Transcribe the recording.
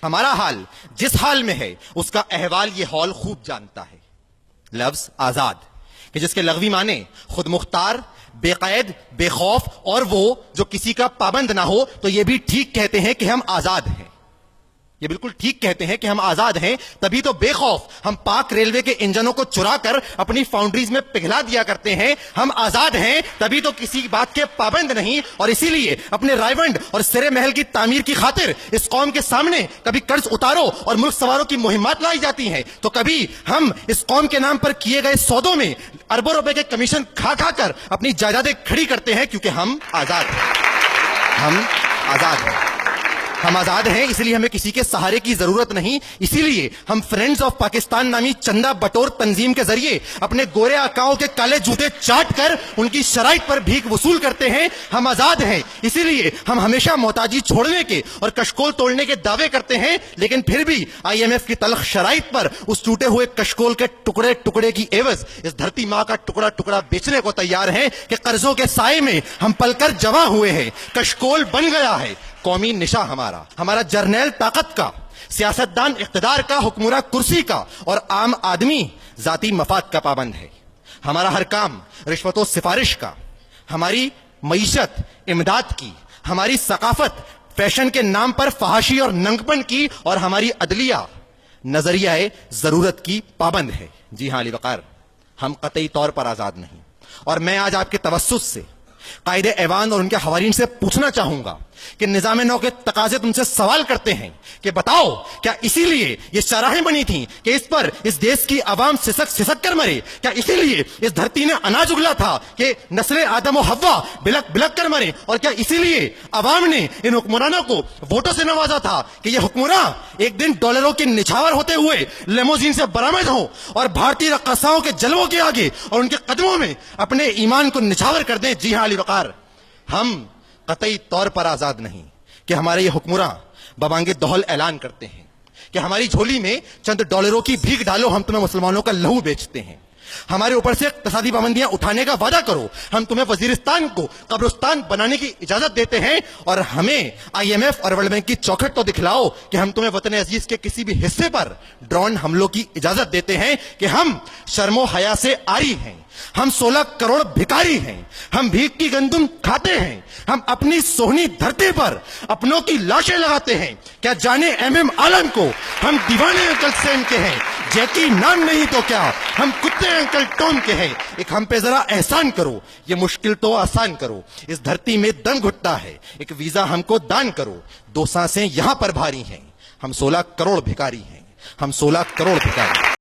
हमारा हाल जिस हाल में है उसका अहवाल ये हॉल खूब जानता है। लफ्ज आजाद कि जिसके लग़वी माने खुद मुख्तार, बेकैद, बेखौफ और वो जो किसी का पाबंद ना हो, तो ये भी ठीक कहते हैं कि हम आजाद हैं। ये बिल्कुल ठीक कहते हैं कि हम आजाद हैं, तभी तो बेखौफ हम पाक रेलवे के इंजनों को चुरा कर अपनी फाउंड्रीज में पिघला दिया करते हैं। हम आजाद हैं, तभी तो किसी बात के पाबंद नहीं, और इसीलिए अपने रायवंड और सिरे महल की तामीर की खातिर इस कौम के सामने कभी कर्ज उतारो और मुल्क सवारों की मुहिम्मात लाई जाती हैं, तो कभी हम इस कौम के नाम पर किए गए सौदों में अरबों रुपए के कमीशन खा खा कर अपनी जायदादें खड़ी करते हैं, क्योंकि हम आजाद हैं। हम आजाद हैं। हम आजाद हैं, इसलिए हमें किसी के सहारे की जरूरत नहीं। इसीलिए हम फ्रेंड्स ऑफ पाकिस्तान नामी चंदा बटोर तंजीम के जरिए अपने गोरे आकाओं के काले जूते चाट कर उनकी शराइत पर भीख वसूल करते हैं। हम आजाद हैं, इसीलिए हम हमेशा मोहताजी छोड़ने के और कशकोल तोड़ने के दावे करते हैं, लेकिन फिर भी IMF की तलख शराइत पर उस टूटे हुए कशकोल के टुकड़े टुकड़े की एवज इस धरती माँ का टुकड़ा टुकड़ा बेचने को तैयार हैं कि कर्जों के साए में हम पलकर जमा हुए हैं। कशकोल बन गया है कौमी निशा हमारा जर्नैल ताकत का, सियासतदान इख्तिदार का, हुक्मरान कुर्सी का, और आम आदमी जाती मफाद का पाबंद है। हमारा हर काम रिश्वतों सिफारिश का, हमारी मईशत इमदाद की, हमारी सकाफत फैशन के नाम पर फहाशी और नंगपन की, और हमारी अदलिया नजरियाए जरूरत की पाबंद है। जी हां अली वकार, हम कतई तौर पर आजाद नहीं। और मैं आज आपके तवस्सुस से कायदे ऐवान और उनके हवारीन से पूछना चाहूंगा कि निजाम नौ के तकाजे तुमसे सवाल करते हैं कि बताओ, क्या इसीलिए ये चराहें बनी थी कि इस पर इस देश की आवाम सिसक सिसक कर मरे? क्या इसीलिए इस धरती ने अनाज उगला था कि नस्ले आदम और हव्वा बिलक बिलक कर मरे? और क्या इसीलिए आवाम ने इन हुक्मरानों को वोटों से नवाजा था कि ये हुक्मरान एक दिन डॉलरों के निछावर होते हुए लेमोजीन से बरामद हो और भारतीय रक्कासाओं के जलवों के आगे और उनके कदमों में अपने ईमान को निछावर कर दें? जी हां अली वकार, हम कतई तौर पर आजाद नहीं कि हमारे ये हुक्मरान बबांगे दोहल ऐलान करते हैं कि हमारी झोली में चंद डॉलरों की भीख डालो, हम तुम्हें मुसलमानों का लहू बेचते हैं। हमारे ऊपर से इक़्तिसादी पाबंदियां उठाने का वादा करो, हम तुम्हें वजीरिस्तान को कब्रिस्तान बनाने की इजाजत देते हैं, और हमें IMF और वर्ल्ड बैंक की चौखट तो दिखलाओ कि हम तुम्हें वतन अजीज के किसी भी हिस्से पर ड्रोन हमलों की इजाजत देते हैं। कि हम शर्मो हया से आरी हैं, हम 16 करोड़ भिखारी हैं, हम भीख की गंदुम खाते हैं, हम अपनी सोहनी धरती पर अपनों की लाशें लगाते हैं। क्या जाने MM आलम को हम दीवाने अंकल सेन के हैं, जैकी नाम नहीं तो क्या हम कुत्ते अंकल टॉम के हैं। एक हम पे जरा एहसान करो, ये मुश्किल तो आसान करो, इस धरती में दम घुटता है, एक वीजा हमको दान करो, 2 सांसें यहां पर भारी हैं, हम 16 करोड़ भिखारी हैं, हम 16 करोड़ भिखारी।